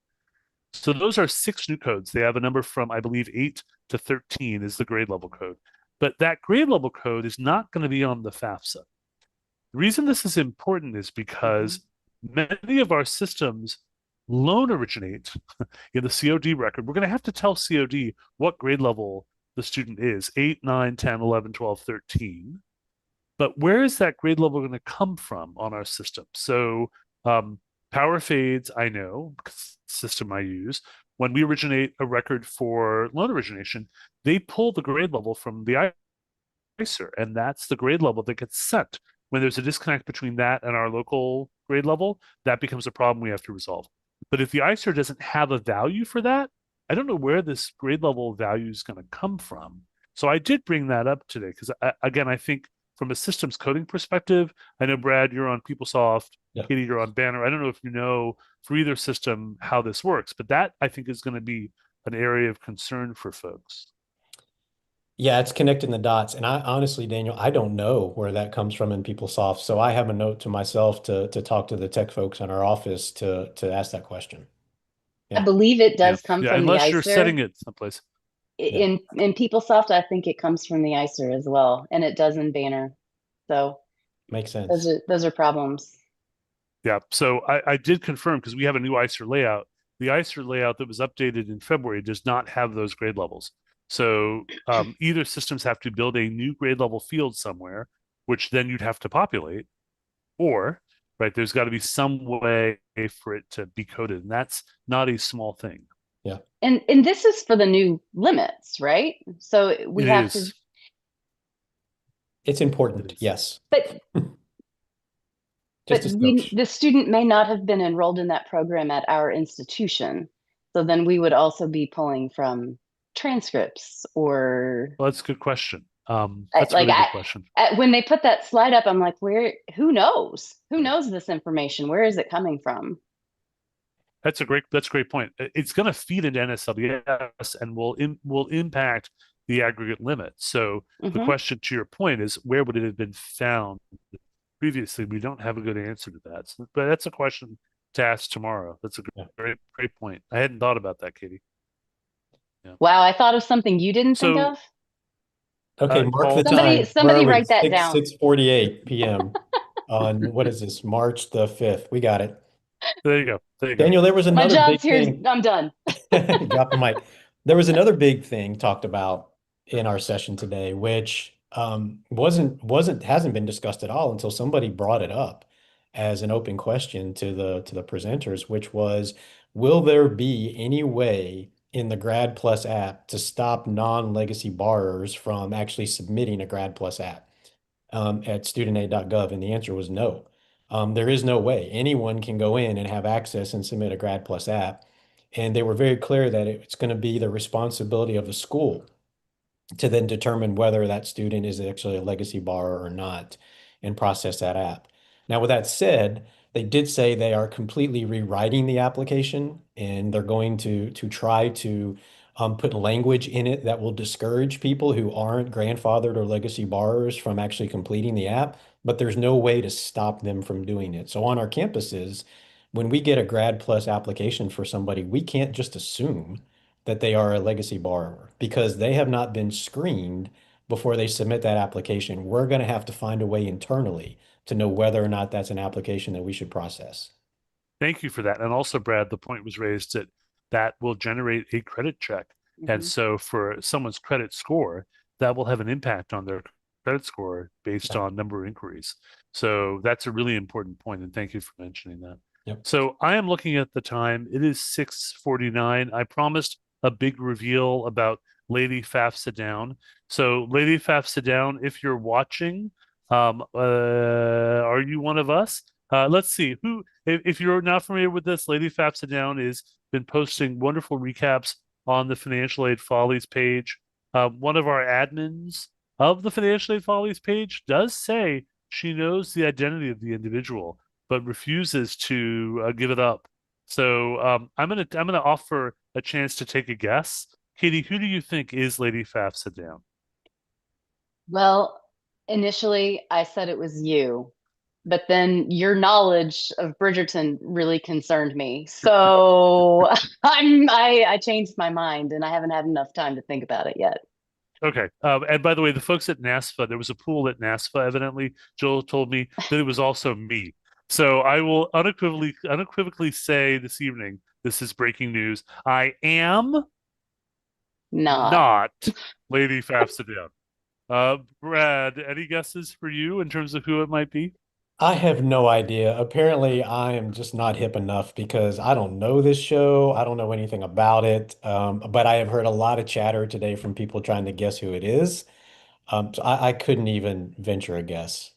Speaker 2: So those are 6 new codes. They have a number from, I believe, 8 to 13 is the grade level code. But that grade level code is not going to be on the FAFSA. The reason this is important is because many of our systems loan originate in the COD record. We're going to have to tell COD what grade level the student is, 8, 9, 10, 11, 12, 13. But where is that grade level going to come from on our system? So power fades, I know, because the system I use. When we originate a record for loan origination, they pull the grade level from the ICER, and that's the grade level that gets sent. When there's a disconnect between that and our local grade level, that becomes a problem we have to resolve. But if the ICER doesn't have a value for that, I don't know where this grade level value is going to come from. So I did bring that up today because, again, I think from a systems coding perspective, I know, Brad, you're on PeopleSoft,
Speaker 5: Yeah.
Speaker 2: Katie, you're on Banner. I don't know if you know for either system how this works, but that I think is going to be an area of concern for folks.
Speaker 5: Yeah, it's connecting the dots. And I honestly, Daniel, I don't know where that comes from in PeopleSoft. So I have a note to myself to talk to the tech folks in our office to ask that question.
Speaker 4: I believe it
Speaker 2: Yeah,
Speaker 4: does come
Speaker 2: yeah,
Speaker 4: from the
Speaker 2: unless you're
Speaker 4: ICER.
Speaker 2: setting it someplace.
Speaker 4: In PeopleSoft, I think it comes from the ICER as well, and it does in Banner. So
Speaker 5: Makes sense.
Speaker 4: those are problems.
Speaker 2: Yeah, so I did confirm because we have a new ICER layout. The ICER layout that was updated in February does not have those grade levels. So either systems have to build a new grade level field somewhere, which then you'd have to populate, or right, there's got to be some way for it to be coded, and that's not a small thing.
Speaker 5: Yeah.
Speaker 4: And this is for the new limits, right? So we
Speaker 2: It
Speaker 4: have
Speaker 2: is.
Speaker 4: to.
Speaker 5: It's important,
Speaker 2: It is.
Speaker 5: yes.
Speaker 4: But
Speaker 5: Just a skosh.
Speaker 4: the student may not have been enrolled in that program at our institution. So then we would also be pulling from transcripts or.
Speaker 2: Well, that's a good question. That's a really good question.
Speaker 4: When they put that slide up, I'm like, who knows? Who knows this information? Where is it coming from?
Speaker 2: That's a great point. It's going to feed into NSLBS and will impact the aggregate limit. So the question to your point is, where would it have been found previously? We don't have a good answer to that. So, but that's a question to ask tomorrow. That's a great point. I hadn't thought about that, Katie. Yeah.
Speaker 4: Wow, I thought of something you didn't think of.
Speaker 5: Okay, mark the time.
Speaker 4: Somebody write that down.
Speaker 5: 6:48 p.m. on what is this? March the 5th. We got it.
Speaker 2: There you go.
Speaker 5: Daniel, there was another big thing.
Speaker 4: I'm done.
Speaker 5: Drop the mic. There was another big thing talked about in our session today, which hasn't been discussed at all until somebody brought it up as an open question to the presenters, which was, will there be any way in the Grad Plus app to stop non-legacy borrowers from actually submitting a Grad Plus app at studentaid.gov? And the answer was no. There is no way. Anyone can go in and have access and submit a Grad Plus app. And they were very clear that it's going to be the responsibility of the school to then determine whether that student is actually a legacy borrower or not and process that app. Now, with that said, they did say they are completely rewriting the application, and they're going to try to put language in it that will discourage people who aren't grandfathered or legacy borrowers from actually completing the app, but there's no way to stop them from doing it. So on our campuses, when we get a Grad Plus application for somebody, we can't just assume that they are a legacy borrower because they have not been screened before they submit that application. We're going to have to find a way internally to know whether or not that's an application that we should process.
Speaker 2: Thank you for that. And also, Brad, the point was raised that will generate a credit check. And so for someone's credit score, that will have an impact on their credit score based on number of inquiries. So that's a really important point, and thank you for mentioning that.
Speaker 5: Yep.
Speaker 2: So I am looking at the time. It is 6:49. I promised a big reveal about Lady FAFSA Down. So Lady FAFSA Down, if you're watching, are you one of us? Let's see who. If you're not familiar with this, Lady FAFSA Down has been posting wonderful recaps on the Financial Aid Follies page. One of our admins of the Financial Aid Follies page does say she knows the identity of the individual but refuses to give it up. So I'm gonna offer a chance to take a guess. Katie, who do you think is Lady Fafsa?
Speaker 4: Well, initially I said it was you, but then your knowledge of Bridgerton really concerned me. So I changed my mind and I haven't had enough time to think about it yet.
Speaker 2: Okay. And by the way, the folks at NASFA, there was a pool at NASFA, evidently. Joel told me that it was also me. So I will unequivocally say this evening, this is breaking news. I am
Speaker 4: Not.
Speaker 2: not Lady Fafsa. Brad, any guesses for you in terms of who it might be?
Speaker 5: I have no idea. Apparently, I am just not hip enough because I don't know this show. I don't know anything about it. But I have heard a lot of chatter today from people trying to guess who it is. So I couldn't even venture a guess.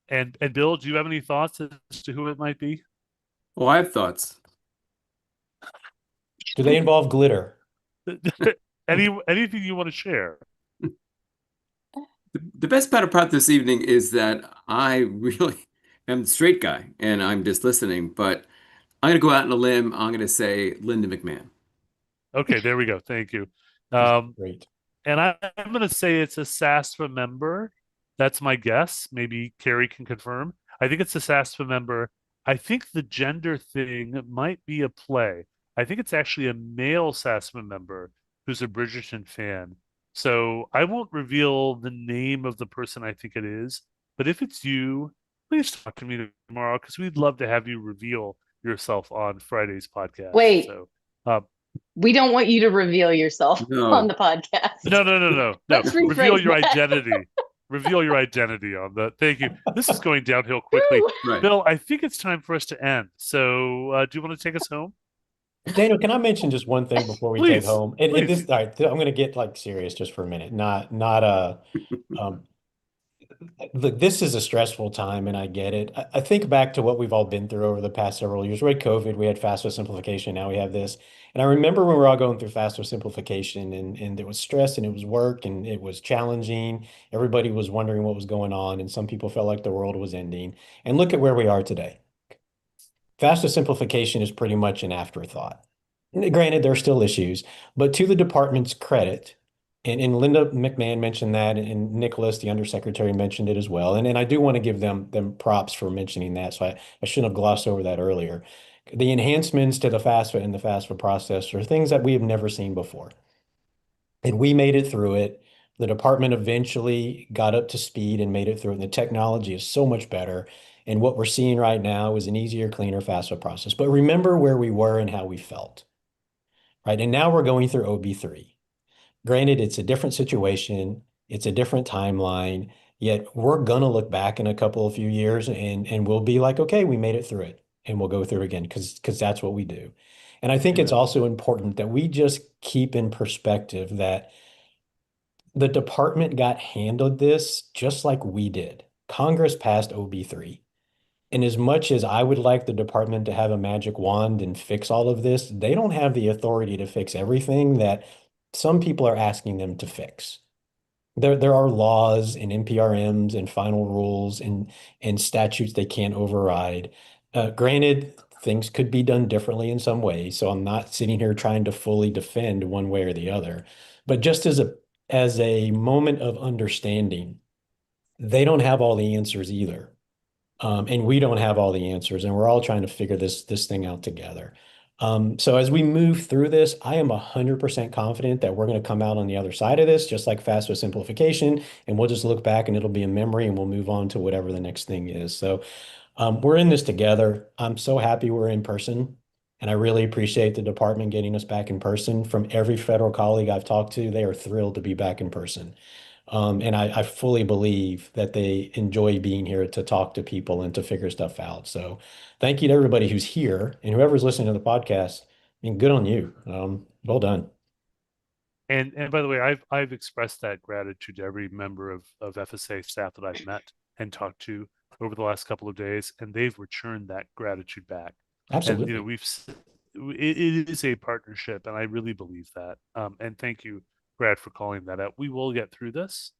Speaker 2: And Bill, do you have any thoughts as to who it might be?
Speaker 3: Oh, I have thoughts.
Speaker 5: Do they involve glitter?
Speaker 2: Anything you want to share?
Speaker 3: The best part about this evening is that I really am the straight guy and I'm just listening, but I'm going to go out on a limb. I'm going to say Linda McMahon.
Speaker 2: Okay, there we go. Thank you. Um,
Speaker 5: Great.
Speaker 2: and I'm going to say it's a SASFA member. That's my guess. Maybe Carrie can confirm. I think it's a SASFA member. I think the gender thing might be a play. I think it's actually a male SASFA member who's a Bridgerton fan. So I won't reveal the name of the person I think it is. But if it's you, please talk to me tomorrow because we'd love to have you reveal yourself on Friday's podcast.
Speaker 4: Wait,
Speaker 2: So, uh,
Speaker 4: we don't want you to reveal yourself on
Speaker 3: No.
Speaker 4: the podcast.
Speaker 2: no.
Speaker 4: Let's
Speaker 2: Reveal
Speaker 4: rephrase
Speaker 2: your
Speaker 4: that.
Speaker 2: identity. Reveal your identity on the. Thank you. This is going downhill quickly.
Speaker 3: Right.
Speaker 2: Bill, I think it's time for us to end. So, do you want to take us home?
Speaker 5: Daniel, can I mention just one thing before we take
Speaker 2: Please,
Speaker 5: home? And
Speaker 2: please.
Speaker 5: this, all right, I'm going to get like serious just for a minute. Um, Look, this is a stressful time, and I get it. I think back to what we've all been through over the past several years. We had COVID, we had FAFSA simplification, now we have this. And I remember when we were all going through FAFSA simplification, and there was stress, and it was work, and it was challenging. Everybody was wondering what was going on, and some people felt like the world was ending. And look at where we are today. FAFSA simplification is pretty much an afterthought. Granted, there are still issues, but to the department's credit, and Linda McMahon mentioned that, and Nicholas, the undersecretary, mentioned it as well. And I do want to give them props for mentioning that. So I shouldn't have glossed over that earlier. The enhancements to the FAFSA and the FAFSA process are things that we have never seen before. And we made it through it. The department eventually got up to speed and made it through it. And the technology is so much better. And what we're seeing right now is an easier, cleaner FAFSA process. But remember where we were and how we felt, right? And now we're going through OB3. Granted, it's a different situation, it's a different timeline, yet we're gonna look back in a couple of few years and we'll be like, okay, we made it through it, and we'll go through it again because that's what we do. And I think it's
Speaker 2: Amen.
Speaker 5: also important that we just keep in perspective that the department got handled this just like we did. Congress passed OB3. And as much as I would like the department to have a magic wand and fix all of this, they don't have the authority to fix everything that some people are asking them to fix. There are laws and NPRMs and final rules and statutes they can't override. Granted, things could be done differently in some ways, so I'm not sitting here trying to fully defend one way or the other. But just as a moment of understanding, they don't have all the answers either. And we don't have all the answers, and we're all trying to figure this thing out together. So as we move through this, I am 100% confident that we're going to come out on the other side of this, just like FAFSA simplification, and we'll just look back and it'll be a memory, and we'll move on to whatever the next thing is. So we're in this together. I'm so happy we're in person, and I really appreciate the department getting us back in person. From every federal colleague I've talked to, they are thrilled to be back in person. And I fully believe that they enjoy being here to talk to people and to figure stuff out. So thank you to everybody who's here and whoever's listening to the podcast. I mean, good on you. Well done.
Speaker 2: And by the way, I've expressed that gratitude to every member of FSA staff that I've met and talked to over the last couple of days, and they've returned that gratitude back. And
Speaker 5: Absolutely.
Speaker 2: it is a partnership, and I really believe that. And thank you, Brad, for calling that out. We will get through this.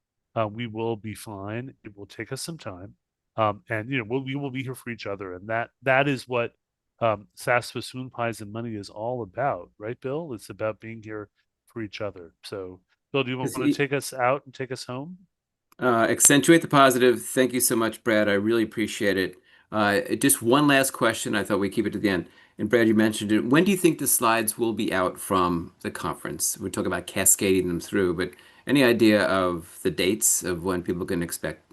Speaker 2: We will be fine. It will take us some time, And we will be here for each other, and that is what SASFA Swoon Pies and Money is all about, right, Bill? It's about being here for each other. So, Bill, do you want to take us out and take us home?
Speaker 3: Accentuate the positive. Thank you so much, Brad. I really appreciate it. Just one last question. I thought we'd keep it to the end. And Brad, you mentioned it. When do you think the slides will be out from the conference? We're talking about cascading them through, but any idea of the dates of when people can expect?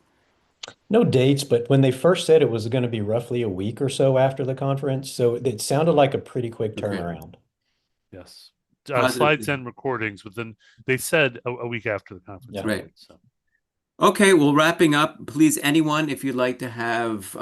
Speaker 5: No dates, but when they first said it was going to be roughly a week or so after the conference, so it sounded like a pretty quick
Speaker 3: Okay.
Speaker 5: turnaround.
Speaker 2: Yes.
Speaker 3: Positive.
Speaker 2: Slides and recordings within, they said a week after the conference.
Speaker 5: Yeah.
Speaker 3: Right.
Speaker 2: So.
Speaker 3: Okay, well, wrapping up, please, anyone, if you'd like to have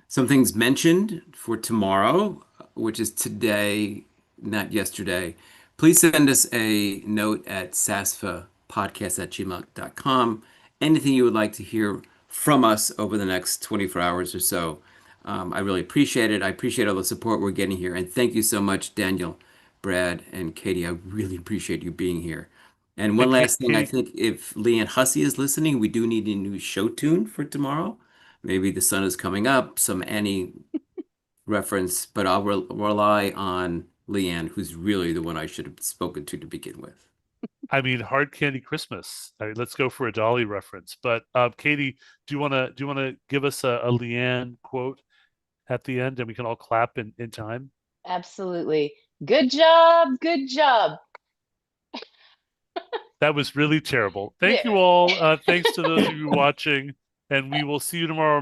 Speaker 3: some things mentioned for tomorrow, which is today, not yesterday, please send us a note at sasfapodcast@gmail.com. Anything you would like to hear from us over the next 24 hours or so. I really appreciate it. I appreciate all the support we're getting here. And thank you so much, Daniel, Brad, and Katie. I really appreciate you being here. And one last thing, I think if Leanne Hussey is listening, we do need a new show tune for tomorrow. Maybe the sun is coming up, some Annie reference, but I'll rely on Leanne, who's really the one I should have spoken to begin with.
Speaker 2: I mean, Hard Candy Christmas. I mean, let's go for a Dolly reference. But Katie, do you want to give us a Leanne quote at the end, and we can all clap in time?
Speaker 4: Absolutely. Good job. Good job.
Speaker 2: That was really terrible. Thank
Speaker 4: Yeah.
Speaker 2: you all. Thanks to those of you watching, and we will see you tomorrow.